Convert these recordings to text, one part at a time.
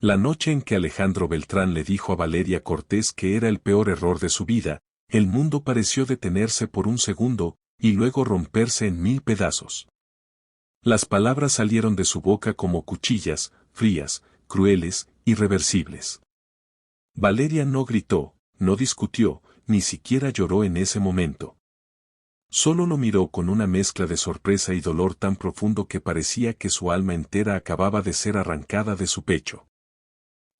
La noche en que Alejandro Beltrán le dijo a Valeria Cortés que era el peor error de su vida, el mundo pareció detenerse por un segundo, y luego romperse en 1000 pedazos. Las palabras salieron de su boca como cuchillas, frías, crueles, irreversibles. Valeria no gritó, no discutió, ni siquiera lloró en ese momento. Solo lo miró con una mezcla de sorpresa y dolor tan profundo que parecía que su alma entera acababa de ser arrancada de su pecho.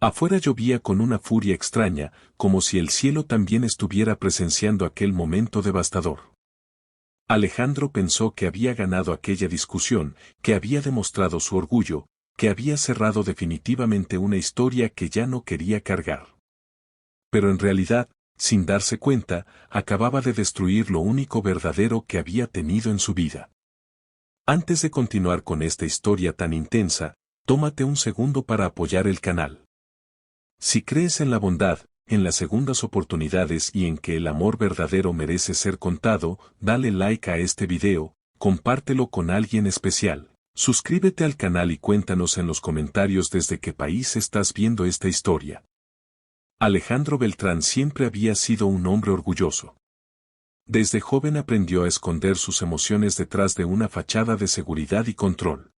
Afuera llovía con una furia extraña, como si el cielo también estuviera presenciando aquel momento devastador. Alejandro pensó que había ganado aquella discusión, que había demostrado su orgullo, que había cerrado definitivamente una historia que ya no quería cargar. Pero en realidad, sin darse cuenta, acababa de destruir lo único verdadero que había tenido en su vida. Antes de continuar con esta historia tan intensa, tómate un segundo para apoyar el canal. Si crees en la bondad, en las segundas oportunidades y en que el amor verdadero merece ser contado, dale like a este video, compártelo con alguien especial. Suscríbete al canal y cuéntanos en los comentarios desde qué país estás viendo esta historia. Alejandro Beltrán siempre había sido un hombre orgulloso. Desde joven aprendió a esconder sus emociones detrás de una fachada de seguridad y control.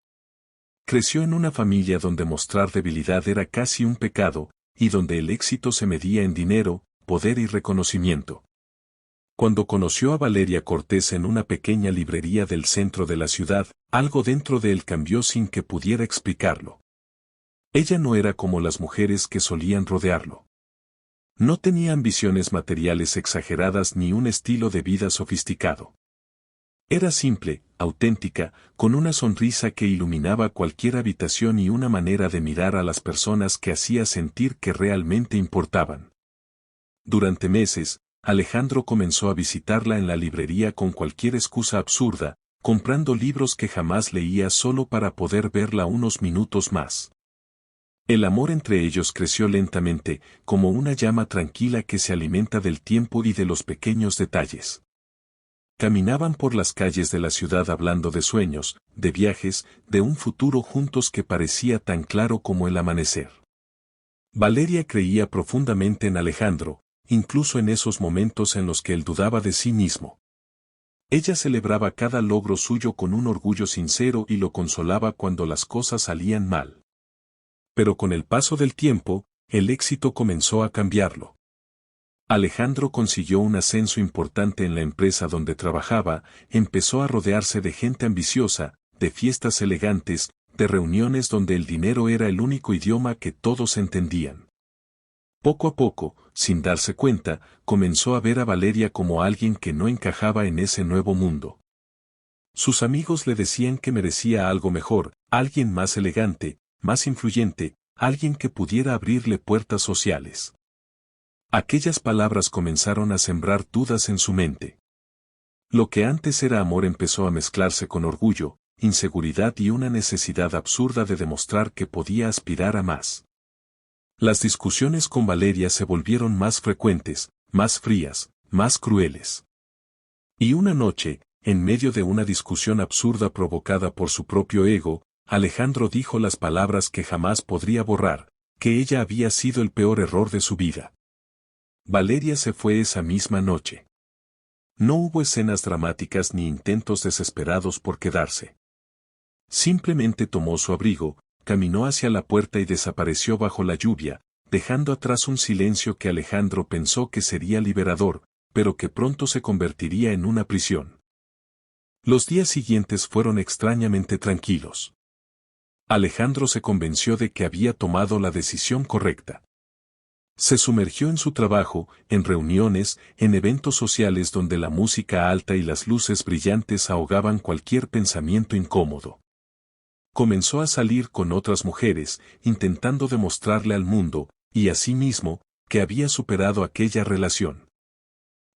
Creció en una familia donde mostrar debilidad era casi un pecado, y donde el éxito se medía en dinero, poder y reconocimiento. Cuando conoció a Valeria Cortés en una pequeña librería del centro de la ciudad, algo dentro de él cambió sin que pudiera explicarlo. Ella no era como las mujeres que solían rodearlo. No tenía ambiciones materiales exageradas ni un estilo de vida sofisticado. Era simple, auténtica, con una sonrisa que iluminaba cualquier habitación y una manera de mirar a las personas que hacía sentir que realmente importaban. Durante meses, Alejandro comenzó a visitarla en la librería con cualquier excusa absurda, comprando libros que jamás leía solo para poder verla unos minutos más. El amor entre ellos creció lentamente, como una llama tranquila que se alimenta del tiempo y de los pequeños detalles. Caminaban por las calles de la ciudad hablando de sueños, de viajes, de un futuro juntos que parecía tan claro como el amanecer. Valeria creía profundamente en Alejandro, incluso en esos momentos en los que él dudaba de sí mismo. Ella celebraba cada logro suyo con un orgullo sincero y lo consolaba cuando las cosas salían mal. Pero con el paso del tiempo, el éxito comenzó a cambiarlo. Alejandro consiguió un ascenso importante en la empresa donde trabajaba, empezó a rodearse de gente ambiciosa, de fiestas elegantes, de reuniones donde el dinero era el único idioma que todos entendían. Poco a poco, sin darse cuenta, comenzó a ver a Valeria como alguien que no encajaba en ese nuevo mundo. Sus amigos le decían que merecía algo mejor, alguien más elegante, más influyente, alguien que pudiera abrirle puertas sociales. Aquellas palabras comenzaron a sembrar dudas en su mente. Lo que antes era amor empezó a mezclarse con orgullo, inseguridad y una necesidad absurda de demostrar que podía aspirar a más. Las discusiones con Valeria se volvieron más frecuentes, más frías, más crueles. Y una noche, en medio de una discusión absurda provocada por su propio ego, Alejandro dijo las palabras que jamás podría borrar, que ella había sido el peor error de su vida. Valeria se fue esa misma noche. No hubo escenas dramáticas ni intentos desesperados por quedarse. Simplemente tomó su abrigo, caminó hacia la puerta y desapareció bajo la lluvia, dejando atrás un silencio que Alejandro pensó que sería liberador, pero que pronto se convertiría en una prisión. Los días siguientes fueron extrañamente tranquilos. Alejandro se convenció de que había tomado la decisión correcta. Se sumergió en su trabajo, en reuniones, en eventos sociales donde la música alta y las luces brillantes ahogaban cualquier pensamiento incómodo. Comenzó a salir con otras mujeres, intentando demostrarle al mundo, y a sí mismo, que había superado aquella relación.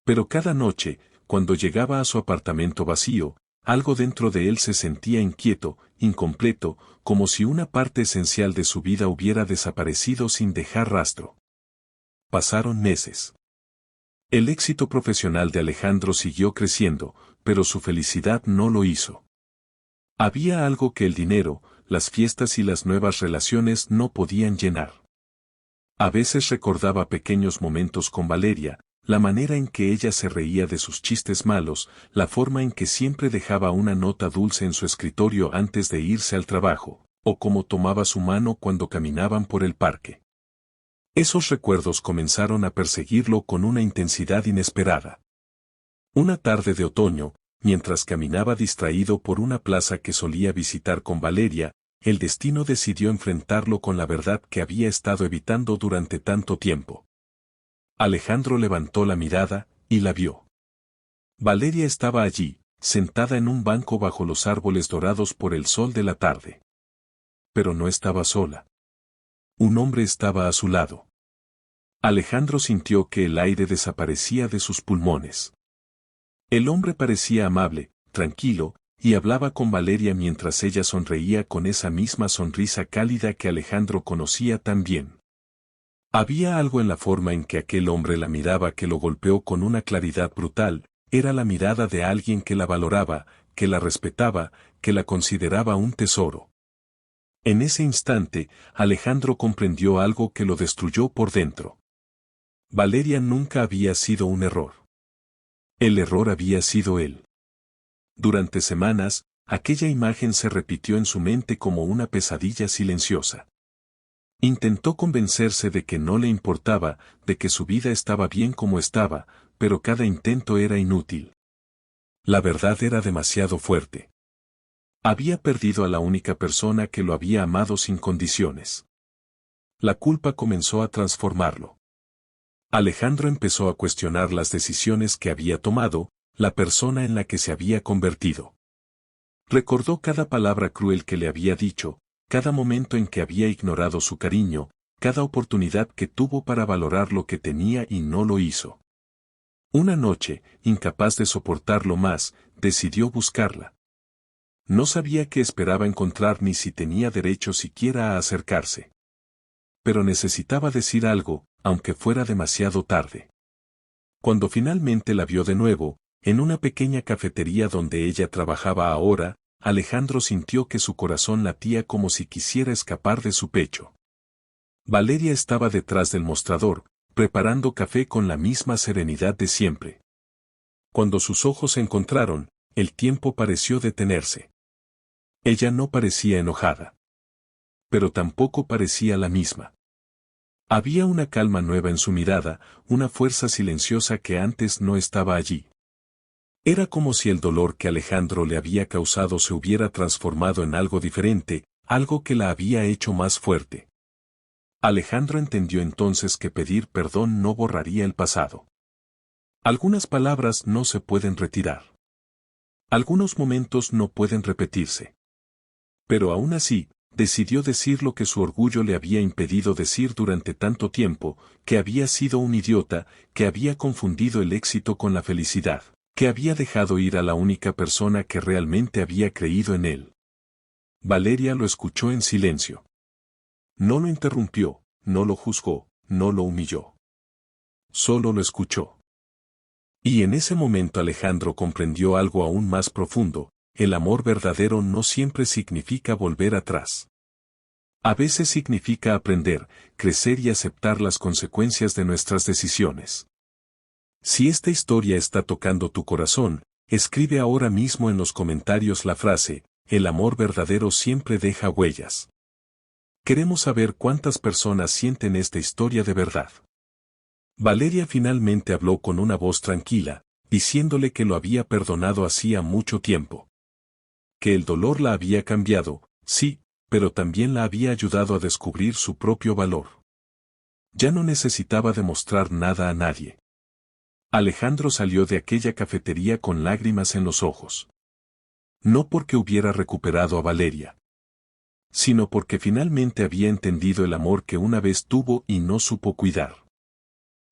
Pero cada noche, cuando llegaba a su apartamento vacío, algo dentro de él se sentía inquieto, incompleto, como si una parte esencial de su vida hubiera desaparecido sin dejar rastro. Pasaron meses. El éxito profesional de Alejandro siguió creciendo, pero su felicidad no lo hizo. Había algo que el dinero, las fiestas y las nuevas relaciones no podían llenar. A veces recordaba pequeños momentos con Valeria, la manera en que ella se reía de sus chistes malos, la forma en que siempre dejaba una nota dulce en su escritorio antes de irse al trabajo, o cómo tomaba su mano cuando caminaban por el parque. Esos recuerdos comenzaron a perseguirlo con una intensidad inesperada. Una tarde de otoño, mientras caminaba distraído por una plaza que solía visitar con Valeria, el destino decidió enfrentarlo con la verdad que había estado evitando durante tanto tiempo. Alejandro levantó la mirada, y la vio. Valeria estaba allí, sentada en un banco bajo los árboles dorados por el sol de la tarde. Pero no estaba sola. Un hombre estaba a su lado. Alejandro sintió que el aire desaparecía de sus pulmones. El hombre parecía amable, tranquilo, y hablaba con Valeria mientras ella sonreía con esa misma sonrisa cálida que Alejandro conocía tan bien. Había algo en la forma en que aquel hombre la miraba que lo golpeó con una claridad brutal, era la mirada de alguien que la valoraba, que la respetaba, que la consideraba un tesoro. En ese instante, Alejandro comprendió algo que lo destruyó por dentro. Valeria nunca había sido un error. El error había sido él. Durante semanas, aquella imagen se repitió en su mente como una pesadilla silenciosa. Intentó convencerse de que no le importaba, de que su vida estaba bien como estaba, pero cada intento era inútil. La verdad era demasiado fuerte. Había perdido a la única persona que lo había amado sin condiciones. La culpa comenzó a transformarlo. Alejandro empezó a cuestionar las decisiones que había tomado, la persona en la que se había convertido. Recordó cada palabra cruel que le había dicho, cada momento en que había ignorado su cariño, cada oportunidad que tuvo para valorar lo que tenía y no lo hizo. Una noche, incapaz de soportarlo más, decidió buscarla. No sabía qué esperaba encontrar ni si tenía derecho siquiera a acercarse. Pero necesitaba decir algo, aunque fuera demasiado tarde. Cuando finalmente la vio de nuevo, en una pequeña cafetería donde ella trabajaba ahora, Alejandro sintió que su corazón latía como si quisiera escapar de su pecho. Valeria estaba detrás del mostrador, preparando café con la misma serenidad de siempre. Cuando sus ojos se encontraron, el tiempo pareció detenerse. Ella no parecía enojada. Pero tampoco parecía la misma. Había una calma nueva en su mirada, una fuerza silenciosa que antes no estaba allí. Era como si el dolor que Alejandro le había causado se hubiera transformado en algo diferente, algo que la había hecho más fuerte. Alejandro entendió entonces que pedir perdón no borraría el pasado. Algunas palabras no se pueden retirar. Algunos momentos no pueden repetirse. Pero aún así, decidió decir lo que su orgullo le había impedido decir durante tanto tiempo, que había sido un idiota, que había confundido el éxito con la felicidad, que había dejado ir a la única persona que realmente había creído en él. Valeria lo escuchó en silencio. No lo interrumpió, no lo juzgó, no lo humilló. Solo lo escuchó. Y en ese momento Alejandro comprendió algo aún más profundo. El amor verdadero no siempre significa volver atrás. A veces significa aprender, crecer y aceptar las consecuencias de nuestras decisiones. Si esta historia está tocando tu corazón, escribe ahora mismo en los comentarios la frase, el amor verdadero siempre deja huellas. Queremos saber cuántas personas sienten esta historia de verdad. Valeria finalmente habló con una voz tranquila, diciéndole que lo había perdonado hacía mucho tiempo. Que el dolor la había cambiado, sí, pero también la había ayudado a descubrir su propio valor. Ya no necesitaba demostrar nada a nadie. Alejandro salió de aquella cafetería con lágrimas en los ojos. No porque hubiera recuperado a Valeria, sino porque finalmente había entendido el amor que una vez tuvo y no supo cuidar.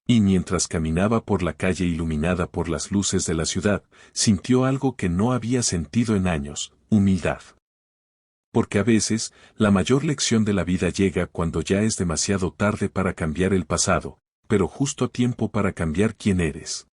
Y mientras caminaba por la calle iluminada por las luces de la ciudad, sintió algo que no había sentido en años, humildad. Porque a veces, la mayor lección de la vida llega cuando ya es demasiado tarde para cambiar el pasado, pero justo a tiempo para cambiar quién eres.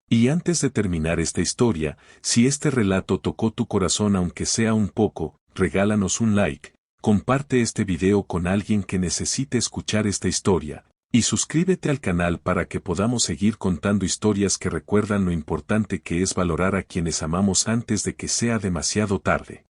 Y antes de terminar esta historia, si este relato tocó tu corazón aunque sea un poco, regálanos un like, comparte este video con alguien que necesite escuchar esta historia, y suscríbete al canal para que podamos seguir contando historias que recuerdan lo importante que es valorar a quienes amamos antes de que sea demasiado tarde.